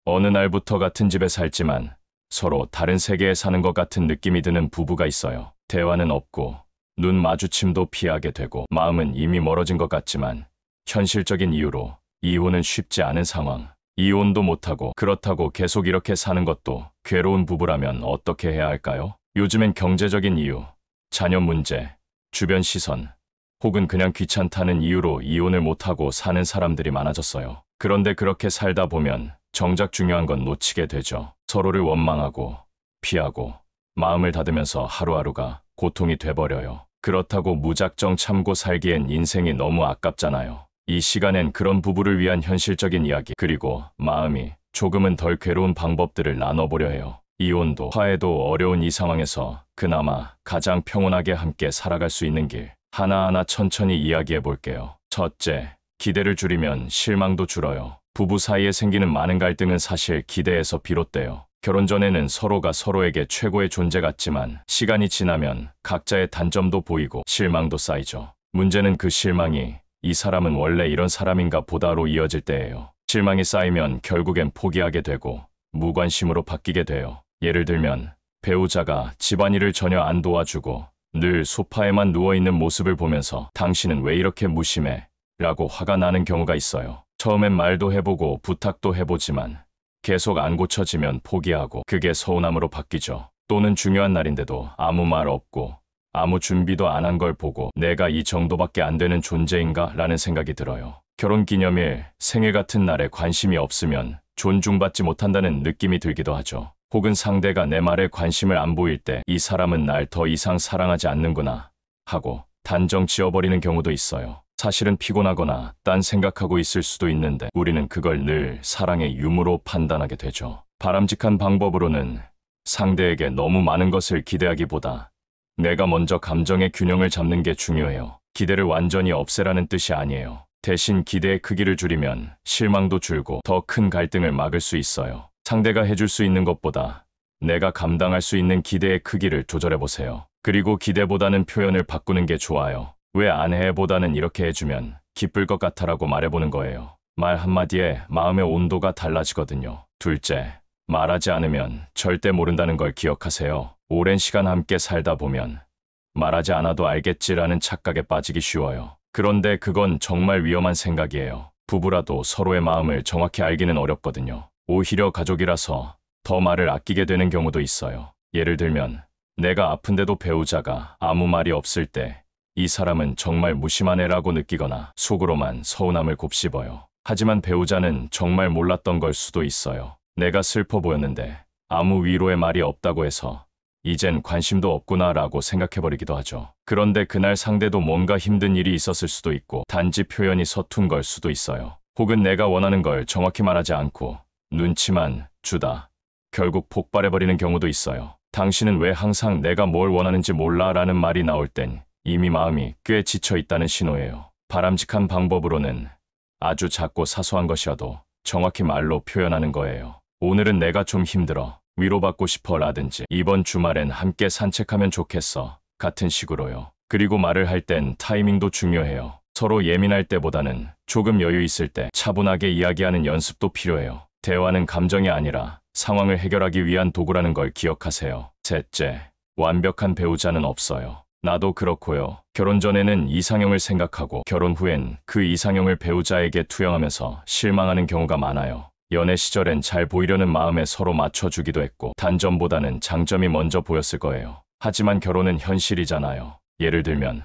어느 날부터 같은 집에 살지만 서로 다른 세계에 사는 것 같은 느낌이 드는 부부가 있어요. 대화는 없고 눈 마주침도 피하게 되고 마음은 이미 멀어진 것 같지만 현실적인 이유로 이혼은 쉽지 않은 상황. 이혼도 못하고 그렇다고 계속 이렇게 사는 것도 괴로운 부부라면 어떻게 해야 할까요? 요즘엔 경제적인 이유, 자녀 문제, 주변 시선, 혹은 그냥 귀찮다는 이유로 이혼을 못하고 사는 사람들이 많아졌어요. 그런데 그렇게 살다 보면 정작 중요한 건 놓치게 되죠. 서로를 원망하고 피하고 마음을 닫으면서 하루하루가 고통이 돼버려요. 그렇다고 무작정 참고 살기엔 인생이 너무 아깝잖아요. 이 시간엔 그런 부부를 위한 현실적인 이야기 그리고 마음이 조금은 덜 괴로운 방법들을 나눠보려 해요. 이혼도 화해도 어려운 이 상황에서 그나마 가장 평온하게 함께 살아갈 수 있는 길 하나하나 천천히 이야기해 볼게요. 첫째, 기대를 줄이면 실망도 줄어요. 부부 사이에 생기는 많은 갈등은 사실 기대에서 비롯돼요. 결혼 전에는 서로가 서로에게 최고의 존재 같지만 시간이 지나면 각자의 단점도 보이고 실망도 쌓이죠. 문제는 그 실망이 이 사람은 원래 이런 사람인가 보다로 이어질 때예요. 실망이 쌓이면 결국엔 포기하게 되고 무관심으로 바뀌게 돼요. 예를 들면 배우자가 집안일을 전혀 안 도와주고 늘 소파에만 누워있는 모습을 보면서 당신은 왜 이렇게 무심해? 라고 화가 나는 경우가 있어요. 처음엔 말도 해보고 부탁도 해보지만 계속 안 고쳐지면 포기하고 그게 서운함으로 바뀌죠. 또는 중요한 날인데도 아무 말 없고 아무 준비도 안 한 걸 보고 내가 이 정도밖에 안 되는 존재인가? 라는 생각이 들어요. 결혼기념일, 생일 같은 날에 관심이 없으면 존중받지 못한다는 느낌이 들기도 하죠. 혹은 상대가 내 말에 관심을 안 보일 때 이 사람은 날 더 이상 사랑하지 않는구나 하고 단정 지어버리는 경우도 있어요. 사실은 피곤하거나 딴 생각하고 있을 수도 있는데 우리는 그걸 늘 사랑의 유무로 판단하게 되죠. 바람직한 방법으로는 상대에게 너무 많은 것을 기대하기보다 내가 먼저 감정의 균형을 잡는 게 중요해요. 기대를 완전히 없애라는 뜻이 아니에요. 대신 기대의 크기를 줄이면 실망도 줄고 더 큰 갈등을 막을 수 있어요. 상대가 해줄 수 있는 것보다 내가 감당할 수 있는 기대의 크기를 조절해보세요. 그리고 기대보다는 표현을 바꾸는 게 좋아요. 왜 안 해보다는 이렇게 해주면 기쁠 것 같아라고 말해보는 거예요. 말 한마디에 마음의 온도가 달라지거든요. 둘째, 말하지 않으면 절대 모른다는 걸 기억하세요. 오랜 시간 함께 살다 보면 말하지 않아도 알겠지라는 착각에 빠지기 쉬워요. 그런데 그건 정말 위험한 생각이에요. 부부라도 서로의 마음을 정확히 알기는 어렵거든요. 오히려 가족이라서 더 말을 아끼게 되는 경우도 있어요. 예를 들면 내가 아픈데도 배우자가 아무 말이 없을 때 이 사람은 정말 무심한 애라고 느끼거나 속으로만 서운함을 곱씹어요. 하지만 배우자는 정말 몰랐던 걸 수도 있어요. 내가 슬퍼 보였는데 아무 위로의 말이 없다고 해서 이젠 관심도 없구나 라고 생각해버리기도 하죠. 그런데 그날 상대도 뭔가 힘든 일이 있었을 수도 있고 단지 표현이 서툰 걸 수도 있어요. 혹은 내가 원하는 걸 정확히 말하지 않고 눈치만 주다 결국 폭발해버리는 경우도 있어요. 당신은 왜 항상 내가 뭘 원하는지 몰라? 라는 말이 나올 땐 이미 마음이 꽤 지쳐있다는 신호예요. 바람직한 방법으로는 아주 작고 사소한 것이어도 정확히 말로 표현하는 거예요. 오늘은 내가 좀 힘들어. 위로받고 싶어 라든지 이번 주말엔 함께 산책하면 좋겠어. 같은 식으로요. 그리고 말을 할 땐 타이밍도 중요해요. 서로 예민할 때보다는 조금 여유 있을 때 차분하게 이야기하는 연습도 필요해요. 대화는 감정이 아니라 상황을 해결하기 위한 도구라는 걸 기억하세요. 셋째, 완벽한 배우자는 없어요. 나도 그렇고요. 결혼 전에는 이상형을 생각하고 결혼 후엔 그 이상형을 배우자에게 투영하면서 실망하는 경우가 많아요. 연애 시절엔 잘 보이려는 마음에 서로 맞춰주기도 했고 단점보다는 장점이 먼저 보였을 거예요. 하지만 결혼은 현실이잖아요. 예를 들면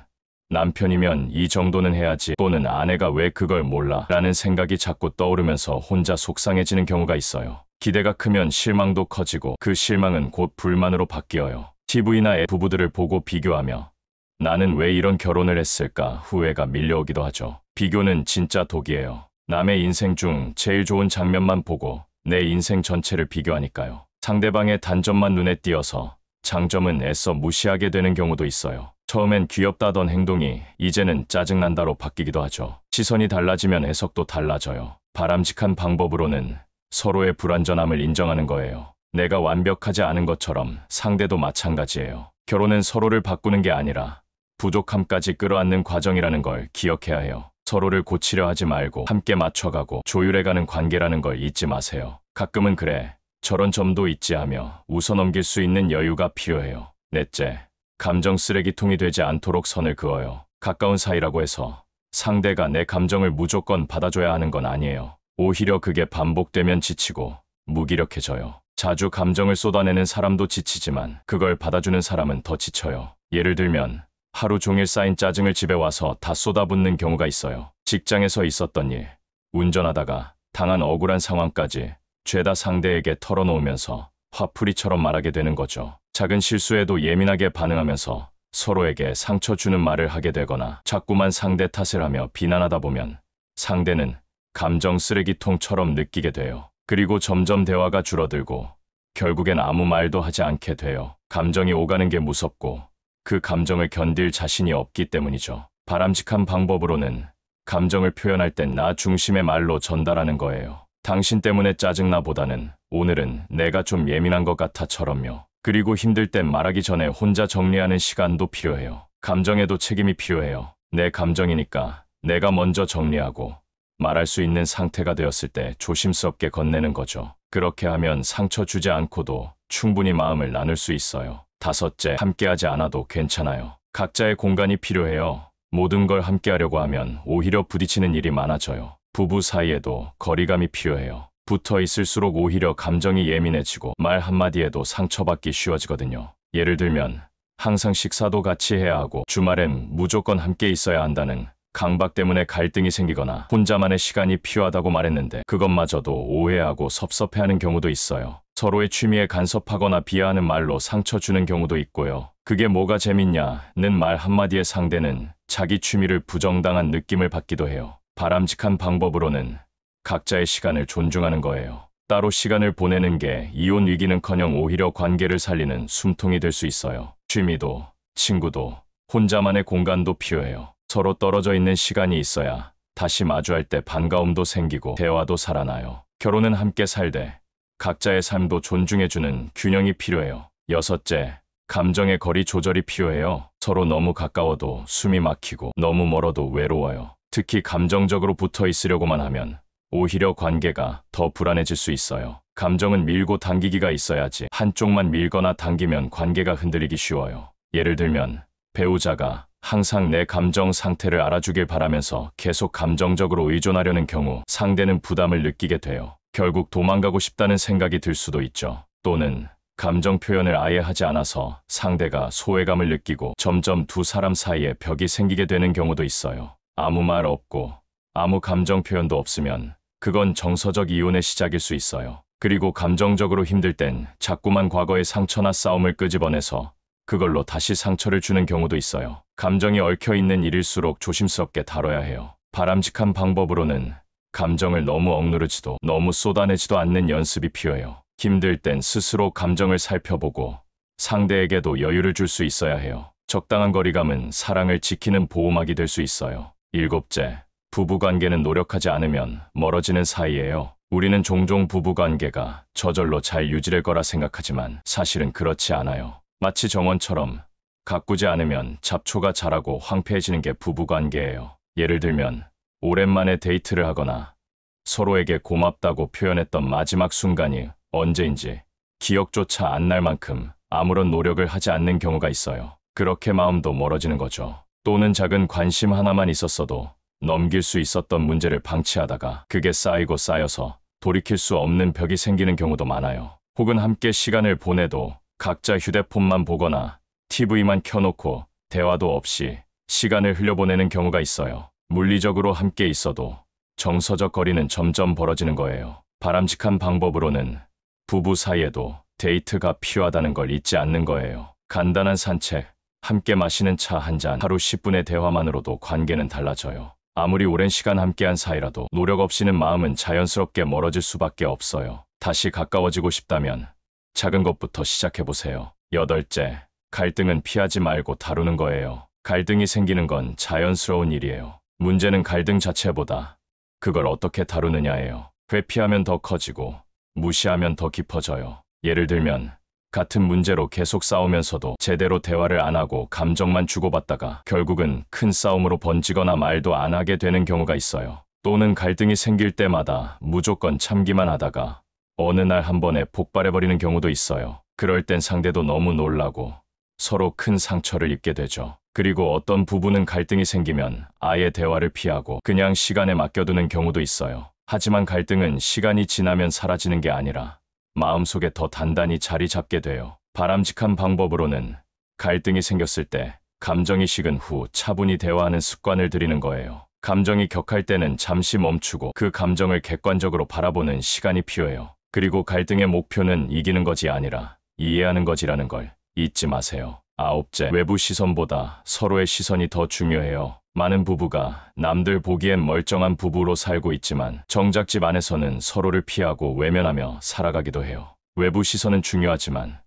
남편이면 이 정도는 해야지 또는 아내가 왜 그걸 몰라 라는 생각이 자꾸 떠오르면서 혼자 속상해지는 경우가 있어요. 기대가 크면 실망도 커지고 그 실망은 곧 불만으로 바뀌어요. TV나 부부들을 보고 비교하며 나는 왜 이런 결혼을 했을까 후회가 밀려오기도 하죠. 비교는 진짜 독이에요. 남의 인생 중 제일 좋은 장면만 보고 내 인생 전체를 비교하니까요. 상대방의 단점만 눈에 띄어서 장점은 애써 무시하게 되는 경우도 있어요. 처음엔 귀엽다던 행동이 이제는 짜증난다로 바뀌기도 하죠. 시선이 달라지면 해석도 달라져요. 바람직한 방법으로는 서로의 불완전함을 인정하는 거예요. 내가 완벽하지 않은 것처럼 상대도 마찬가지예요. 결혼은 서로를 바꾸는 게 아니라 부족함까지 끌어안는 과정이라는 걸 기억해야 해요. 서로를 고치려 하지 말고 함께 맞춰가고 조율해가는 관계라는 걸 잊지 마세요. 가끔은 그래, 저런 점도 있지 하며 웃어넘길 수 있는 여유가 필요해요. 넷째, 감정 쓰레기통이 되지 않도록 선을 그어요. 가까운 사이라고 해서 상대가 내 감정을 무조건 받아줘야 하는 건 아니에요. 오히려 그게 반복되면 지치고 무기력해져요. 자주 감정을 쏟아내는 사람도 지치지만 그걸 받아주는 사람은 더 지쳐요. 예를 들면 하루 종일 쌓인 짜증을 집에 와서 다 쏟아붓는 경우가 있어요. 직장에서 있었던 일, 운전하다가 당한 억울한 상황까지 죄다 상대에게 털어놓으면서 화풀이처럼 말하게 되는 거죠. 작은 실수에도 예민하게 반응하면서 서로에게 상처 주는 말을 하게 되거나 자꾸만 상대 탓을 하며 비난하다 보면 상대는 감정 쓰레기통처럼 느끼게 돼요. 그리고 점점 대화가 줄어들고 결국엔 아무 말도 하지 않게 돼요. 감정이 오가는 게 무섭고 그 감정을 견딜 자신이 없기 때문이죠. 바람직한 방법으로는 감정을 표현할 땐 나 중심의 말로 전달하는 거예요. 당신 때문에 짜증나 보다는 오늘은 내가 좀 예민한 것 같아처럼요. 그리고 힘들 땐 말하기 전에 혼자 정리하는 시간도 필요해요. 감정에도 책임이 필요해요. 내 감정이니까 내가 먼저 정리하고 말할 수 있는 상태가 되었을 때 조심스럽게 건네는 거죠. 그렇게 하면 상처 주지 않고도 충분히 마음을 나눌 수 있어요. 다섯째, 함께하지 않아도 괜찮아요. 각자의 공간이 필요해요. 모든 걸 함께하려고 하면 오히려 부딪히는 일이 많아져요. 부부 사이에도 거리감이 필요해요. 붙어 있을수록 오히려 감정이 예민해지고 말 한마디에도 상처받기 쉬워지거든요. 예를 들면 항상 식사도 같이 해야 하고 주말엔 무조건 함께 있어야 한다는 강박 때문에 갈등이 생기거나 혼자만의 시간이 필요하다고 말했는데 그것마저도 오해하고 섭섭해하는 경우도 있어요. 서로의 취미에 간섭하거나 비하하는 말로 상처 주는 경우도 있고요. 그게 뭐가 재밌냐는 말 한마디에 상대는 자기 취미를 부정당한 느낌을 받기도 해요. 바람직한 방법으로는 각자의 시간을 존중하는 거예요. 따로 시간을 보내는 게 이혼 위기는커녕 오히려 관계를 살리는 숨통이 될 수 있어요. 취미도 친구도 혼자만의 공간도 필요해요. 서로 떨어져 있는 시간이 있어야 다시 마주할 때 반가움도 생기고 대화도 살아나요. 결혼은 함께 살되 각자의 삶도 존중해주는 균형이 필요해요. 여섯째, 감정의 거리 조절이 필요해요. 서로 너무 가까워도 숨이 막히고 너무 멀어도 외로워요. 특히 감정적으로 붙어 있으려고만 하면 오히려 관계가 더 불안해질 수 있어요. 감정은 밀고 당기기가 있어야지 한쪽만 밀거나 당기면 관계가 흔들리기 쉬워요. 예를 들면 배우자가 항상 내 감정 상태를 알아주길 바라면서 계속 감정적으로 의존하려는 경우 상대는 부담을 느끼게 돼요. 결국 도망가고 싶다는 생각이 들 수도 있죠. 또는 감정 표현을 아예 하지 않아서 상대가 소외감을 느끼고 점점 두 사람 사이에 벽이 생기게 되는 경우도 있어요. 아무 말 없고 아무 감정 표현도 없으면 그건 정서적 이혼의 시작일 수 있어요. 그리고 감정적으로 힘들 땐 자꾸만 과거의 상처나 싸움을 끄집어내서 그걸로 다시 상처를 주는 경우도 있어요. 감정이 얽혀있는 일일수록 조심스럽게 다뤄야 해요. 바람직한 방법으로는 감정을 너무 억누르지도 너무 쏟아내지도 않는 연습이 필요해요. 힘들 땐 스스로 감정을 살펴보고 상대에게도 여유를 줄 수 있어야 해요. 적당한 거리감은 사랑을 지키는 보호막이 될 수 있어요. 일곱째, 부부관계는 노력하지 않으면 멀어지는 사이예요. 우리는 종종 부부관계가 저절로 잘 유지될 거라 생각하지만 사실은 그렇지 않아요. 마치 정원처럼 가꾸지 않으면 잡초가 자라고 황폐해지는 게 부부관계예요. 예를 들면 오랜만에 데이트를 하거나 서로에게 고맙다고 표현했던 마지막 순간이 언제인지 기억조차 안 날 만큼 아무런 노력을 하지 않는 경우가 있어요. 그렇게 마음도 멀어지는 거죠. 또는 작은 관심 하나만 있었어도 넘길 수 있었던 문제를 방치하다가 그게 쌓이고 쌓여서 돌이킬 수 없는 벽이 생기는 경우도 많아요. 혹은 함께 시간을 보내도 각자 휴대폰만 보거나 TV만 켜놓고 대화도 없이 시간을 흘려보내는 경우가 있어요. 물리적으로 함께 있어도 정서적 거리는 점점 벌어지는 거예요. 바람직한 방법으로는 부부 사이에도 데이트가 필요하다는 걸 잊지 않는 거예요. 간단한 산책, 함께 마시는 차 한 잔, 하루 10분의 대화만으로도 관계는 달라져요. 아무리 오랜 시간 함께한 사이라도 노력 없이는 마음은 자연스럽게 멀어질 수밖에 없어요. 다시 가까워지고 싶다면 작은 것부터 시작해보세요. 여덟째, 갈등은 피하지 말고 다루는 거예요. 갈등이 생기는 건 자연스러운 일이에요. 문제는 갈등 자체보다 그걸 어떻게 다루느냐예요. 회피하면 더 커지고 무시하면 더 깊어져요. 예를 들면 같은 문제로 계속 싸우면서도 제대로 대화를 안 하고 감정만 주고받다가 결국은 큰 싸움으로 번지거나 말도 안 하게 되는 경우가 있어요. 또는 갈등이 생길 때마다 무조건 참기만 하다가 어느 날 한 번에 폭발해버리는 경우도 있어요. 그럴 땐 상대도 너무 놀라고 서로 큰 상처를 입게 되죠. 그리고 어떤 부부는 갈등이 생기면 아예 대화를 피하고 그냥 시간에 맡겨두는 경우도 있어요. 하지만 갈등은 시간이 지나면 사라지는 게 아니라 마음속에 더 단단히 자리 잡게 돼요. 바람직한 방법으로는 갈등이 생겼을 때 감정이 식은 후 차분히 대화하는 습관을 들이는 거예요. 감정이 격할 때는 잠시 멈추고 그 감정을 객관적으로 바라보는 시간이 필요해요. 그리고 갈등의 목표는 이기는 것이 아니라 이해하는 것이라는 걸 잊지 마세요. 아홉째, 외부 시선보다 서로의 시선이 더 중요해요. 많은 부부가 남들 보기엔 멀쩡한 부부로 살고 있지만 정작 집 안에서는 서로를 피하고 외면하며 살아가기도 해요. 외부 시선은 중요하지만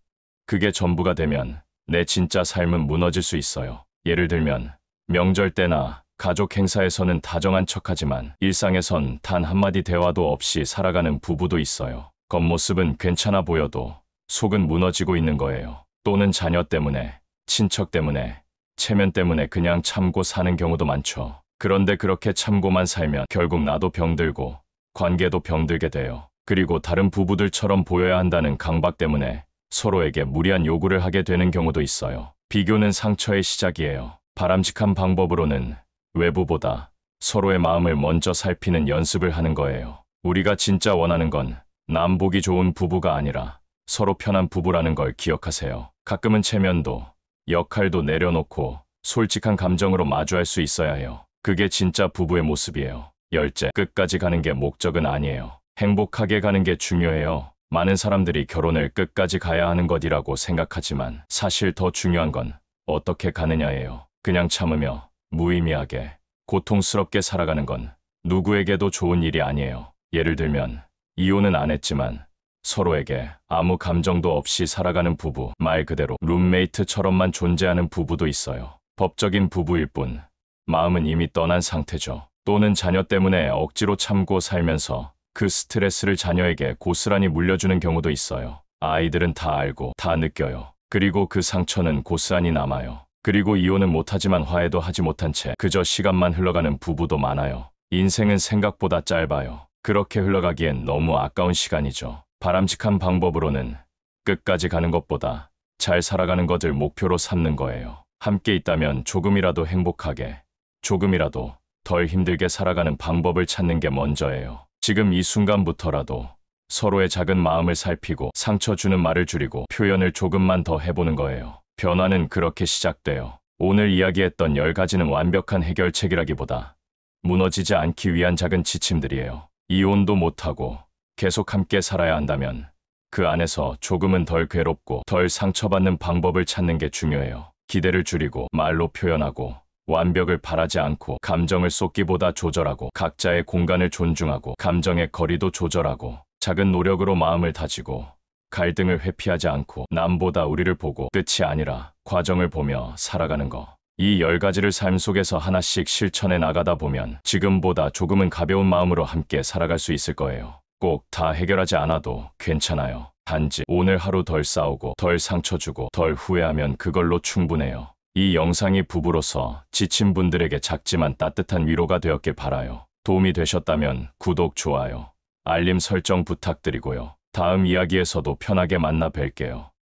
그게 전부가 되면 내 진짜 삶은 무너질 수 있어요. 예를 들면 명절 때나 가족 행사에서는 다정한 척하지만 일상에선 단 한마디 대화도 없이 살아가는 부부도 있어요. 겉모습은 괜찮아 보여도 속은 무너지고 있는 거예요. 또는 자녀 때문에, 친척 때문에, 체면 때문에 그냥 참고 사는 경우도 많죠. 그런데 그렇게 참고만 살면 결국 나도 병들고 관계도 병들게 돼요. 그리고 다른 부부들처럼 보여야 한다는 강박 때문에 서로에게 무리한 요구를 하게 되는 경우도 있어요. 비교는 상처의 시작이에요. 바람직한 방법으로는 외부보다 서로의 마음을 먼저 살피는 연습을 하는 거예요. 우리가 진짜 원하는 건 남 보기 좋은 부부가 아니라 서로 편한 부부라는 걸 기억하세요. 가끔은 체면도, 역할도 내려놓고 솔직한 감정으로 마주할 수 있어야 해요. 그게 진짜 부부의 모습이에요. 열째, 끝까지 가는 게 목적은 아니에요. 행복하게 가는 게 중요해요. 많은 사람들이 결혼을 끝까지 가야 하는 것이라고 생각하지만 사실 더 중요한 건 어떻게 가느냐예요. 그냥 참으며 무의미하게, 고통스럽게 살아가는 건 누구에게도 좋은 일이 아니에요. 예를 들면 이혼은 안 했지만 서로에게 아무 감정도 없이 살아가는 부부, 말 그대로 룸메이트처럼만 존재하는 부부도 있어요. 법적인 부부일 뿐 마음은 이미 떠난 상태죠. 또는 자녀 때문에 억지로 참고 살면서 그 스트레스를 자녀에게 고스란히 물려주는 경우도 있어요. 아이들은 다 알고 다 느껴요. 그리고 그 상처는 고스란히 남아요. 그리고 이혼은 못하지만 화해도 하지 못한 채 그저 시간만 흘러가는 부부도 많아요. 인생은 생각보다 짧아요. 그렇게 흘러가기엔 너무 아까운 시간이죠. 바람직한 방법으로는 끝까지 가는 것보다 잘 살아가는 것을 목표로 삼는 거예요. 함께 있다면 조금이라도 행복하게, 조금이라도 덜 힘들게 살아가는 방법을 찾는 게 먼저예요. 지금 이 순간부터라도 서로의 작은 마음을 살피고 상처 주는 말을 줄이고 표현을 조금만 더 해보는 거예요. 변화는 그렇게 시작돼요. 오늘 이야기했던 10가지는 완벽한 해결책이라기보다 무너지지 않기 위한 작은 지침들이에요. 이혼도 못하고 계속 함께 살아야 한다면 그 안에서 조금은 덜 괴롭고 덜 상처받는 방법을 찾는 게 중요해요. 기대를 줄이고 말로 표현하고 완벽을 바라지 않고 감정을 쏟기보다 조절하고 각자의 공간을 존중하고 감정의 거리도 조절하고 작은 노력으로 마음을 다지고 갈등을 회피하지 않고 남보다 우리를 보고 끝이 아니라 과정을 보며 살아가는 거. 이 10가지를 삶 속에서 하나씩 실천해 나가다 보면 지금보다 조금은 가벼운 마음으로 함께 살아갈 수 있을 거예요. 꼭 다 해결하지 않아도 괜찮아요. 단지 오늘 하루 덜 싸우고 덜 상처 주고 덜 후회하면 그걸로 충분해요. 이 영상이 부부로서 지친 분들에게 작지만 따뜻한 위로가 되었길 바라요. 도움이 되셨다면 구독, 좋아요, 알림 설정 부탁드리고요. 다음 이야기에서도 편하게 만나 뵐게요.